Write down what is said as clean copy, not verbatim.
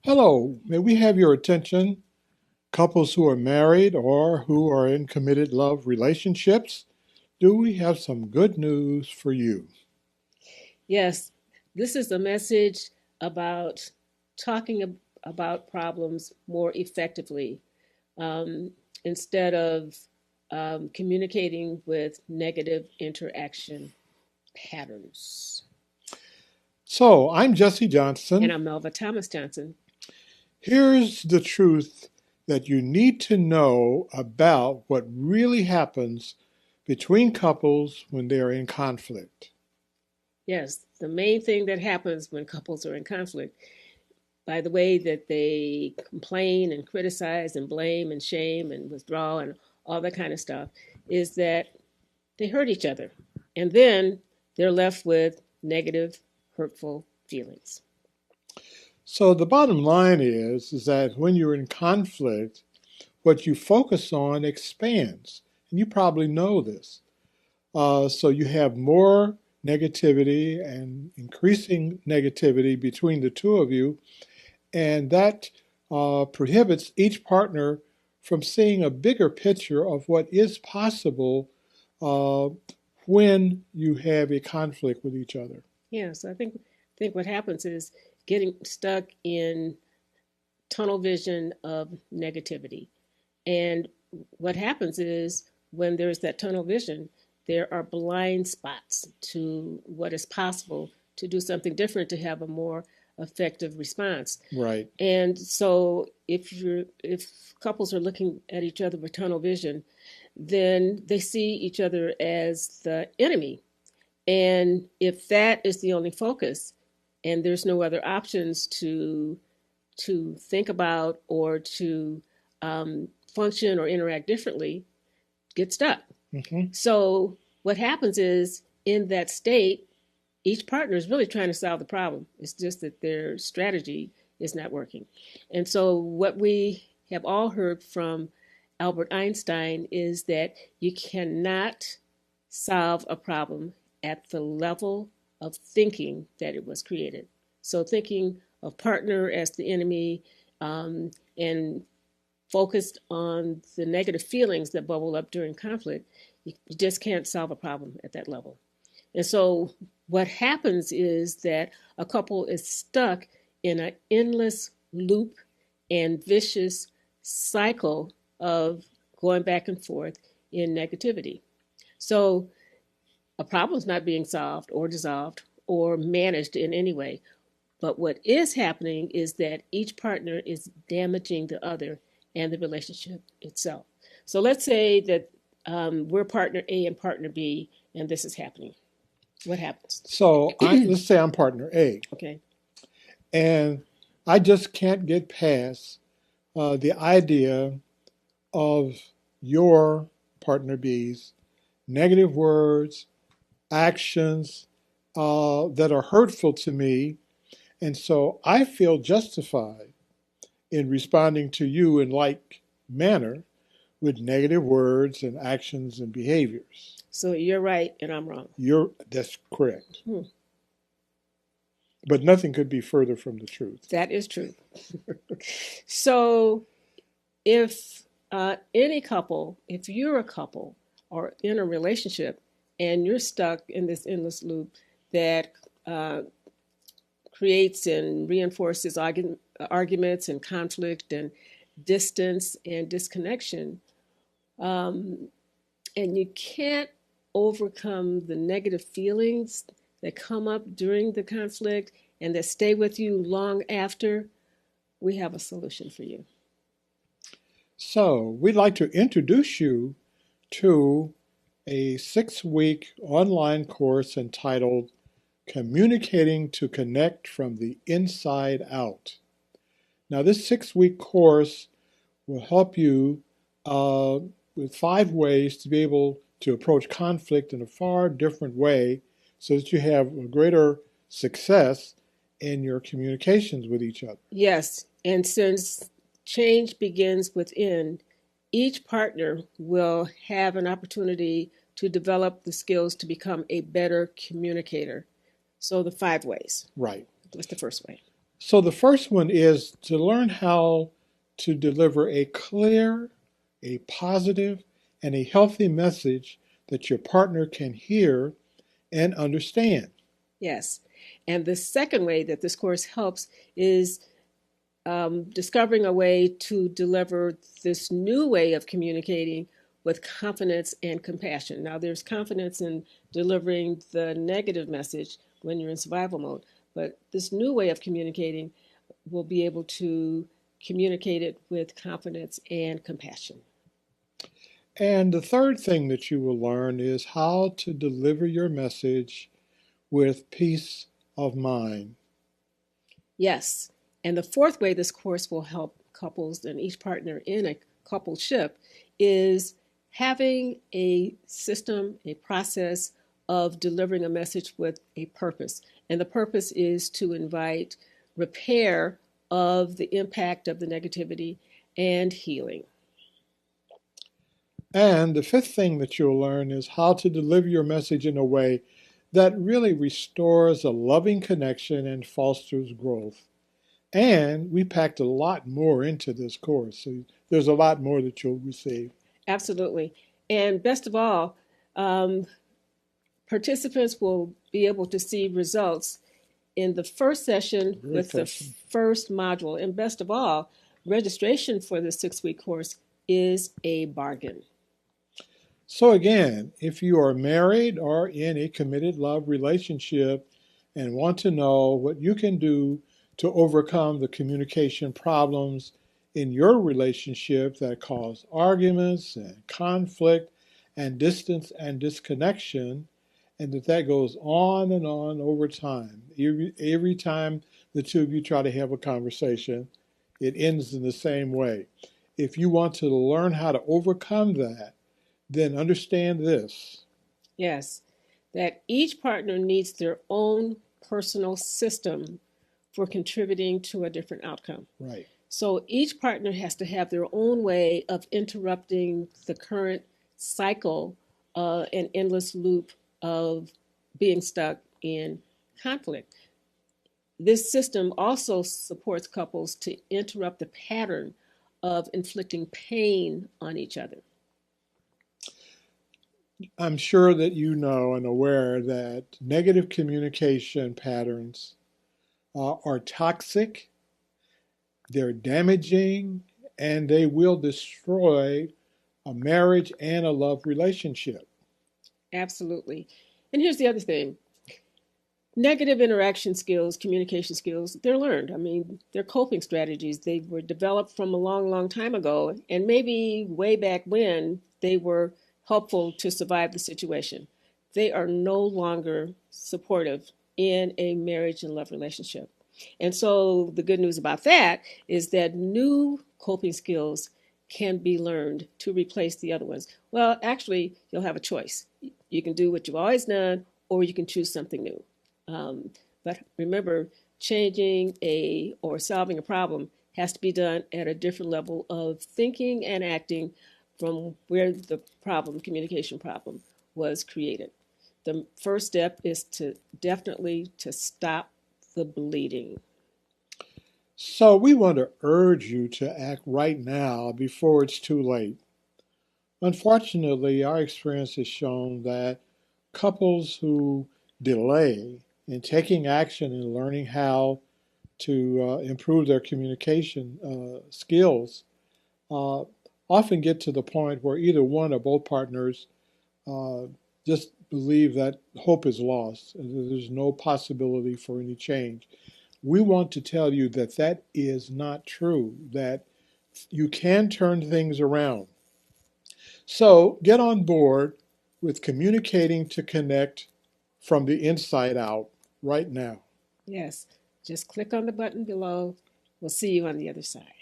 Hello, may we have your attention, couples who are married or who are in committed love relationships? Do we have some good news for you? Yes, this is a message about about problems more effectively um, instead of communicating with negative interaction patterns. So, I'm Jesse And Johnson. I'm Melva Thomas Johnson. Here's the truth that you need to know about what really happens between couples when they are in conflict. Yes, the main thing that happens when couples are in conflict, by the way that they complain and criticize and blame and shame and withdraw and all that kind of stuff, is that they hurt each other. And then they're left with negative, hurtful feelings. So, the bottom line is that when you're in conflict, what you focus on expands. And you probably know this. So you have more negativity and increasing negativity between the two of you, and that prohibits each partner from seeing a bigger picture of what is possible uh, when you have a conflict with each other. Yeah, so I think what happens is getting stuck in tunnel vision of negativity. And what happens is when there's that tunnel vision, there are blind spots to what is possible to do something different to have a more effective response. Right. And so if couples are looking at each other with tunnel vision, then they see each other as the enemy. And if that is the only focus and there's no other options to think about or to function or interact differently, get stuck. Mm-hmm. So what happens is in that state, each partner is really trying to solve the problem. It's just that their strategy is not working. And so what we have all heard from Albert Einstein is that you cannot solve a problem at the level of thinking that it was created. So thinking of partner as the enemy and focused on the negative feelings that bubble up during conflict, you just can't solve a problem at that level. And so what happens is that a couple is stuck in an endless loop and vicious cycle of going back and forth in negativity. So a problem's not being solved or dissolved or managed in any way. But what is happening is that each partner is damaging the other and the relationship itself. So let's say that we're partner A and partner B, and this is happening. What happens? So let's say I'm partner A, Okay. and I just can't get past the idea of your partner B's negative words, actions that are hurtful to me. And so I feel justified in responding to you in like manner with negative words and actions and behaviors. So you're right and I'm wrong. That's correct. Hmm. But nothing could be further from the truth. That is true. So if any couple, if you're a couple or in a relationship and you're stuck in this endless loop that uh, creates and reinforces arguments and conflict and distance and disconnection, um, and you can't overcome the negative feelings that come up during the conflict and that stay with you long after, we have a solution for you. So we'd like to introduce you to a 6-week online course entitled Communicating to Connect from the Inside Out. Now, this 6-week course will help you with 5 ways to be able to approach conflict in a far different way so that you have a greater success in your communications with each other. Yes, and since change begins within, each partner will have an opportunity to develop the skills to become a better communicator. So the 5 ways. Right. What's the first way? So the first one is to learn how to deliver a clear, a positive, and a healthy message that your partner can hear and understand. Yes. And the second way that this course helps is discovering a way to deliver this new way of communicating with confidence and compassion. Now, there's confidence in delivering the negative message when you're in survival mode, but this new way of communicating will be able to communicate it with confidence and compassion. And the third thing that you will learn is how to deliver your message with peace of mind. Yes. And the fourth way this course will help couples and each partner in a coupleship is having a system, a process of delivering a message with a purpose. And the purpose is to invite repair of the impact of the negativity and healing. And the fifth thing that you'll learn is how to deliver your message in a way that really restores a loving connection and fosters growth. And we packed a lot more into this course, so there's a lot more that you'll receive. Absolutely. And best of all, um, participants will be able to see results in the first session Very with the question. first module. And best of all, registration for the 6 week course is a bargain. So, again, if you are married or in a committed love relationship and want to know what you can do to overcome the communication problems in your relationship that cause arguments and conflict and distance and disconnection, and that goes on and on over time. Every time the two of you try to have a conversation, it ends in the same way. If you want to learn how to overcome that, then understand this. Yes, that each partner needs their own personal system for contributing to a different outcome. Right. So each partner has to have their own way of interrupting the current cycle, an endless loop of being stuck in conflict. This system also supports couples to interrupt the pattern of inflicting pain on each other. I'm sure that you know and aware that negative communication patterns are toxic, they're damaging, and they will destroy a marriage and a love relationship. Absolutely. And here's the other thing: negative interaction skills, communication skills, they're learned. I mean, they're coping strategies. They were developed from a long, long time ago. And maybe way back when they were helpful to survive the situation. They are no longer supportive in a marriage and love relationship. And so the good news about that is that new coping skills can be learned to replace the other ones. Well, actually, you'll have a choice. You can do what you've always done, or you can choose something new. But remember, changing a or solving a problem has to be done at a different level of thinking and acting from where the problem, communication problem, was created. The first step is to definitely to stop the bleeding. So we want to urge you to act right now before it's too late. Unfortunately, our experience has shown that couples who delay in taking action and learning how to improve their communication skills uh, often get to the point where either one or both partners uh, just believe that hope is lost and there's no possibility for any change. We want to tell you that that is not true, that you can turn things around. So get on board with communicating to connect from the inside out right now. Yes, just click on the button below. We'll see you on the other side.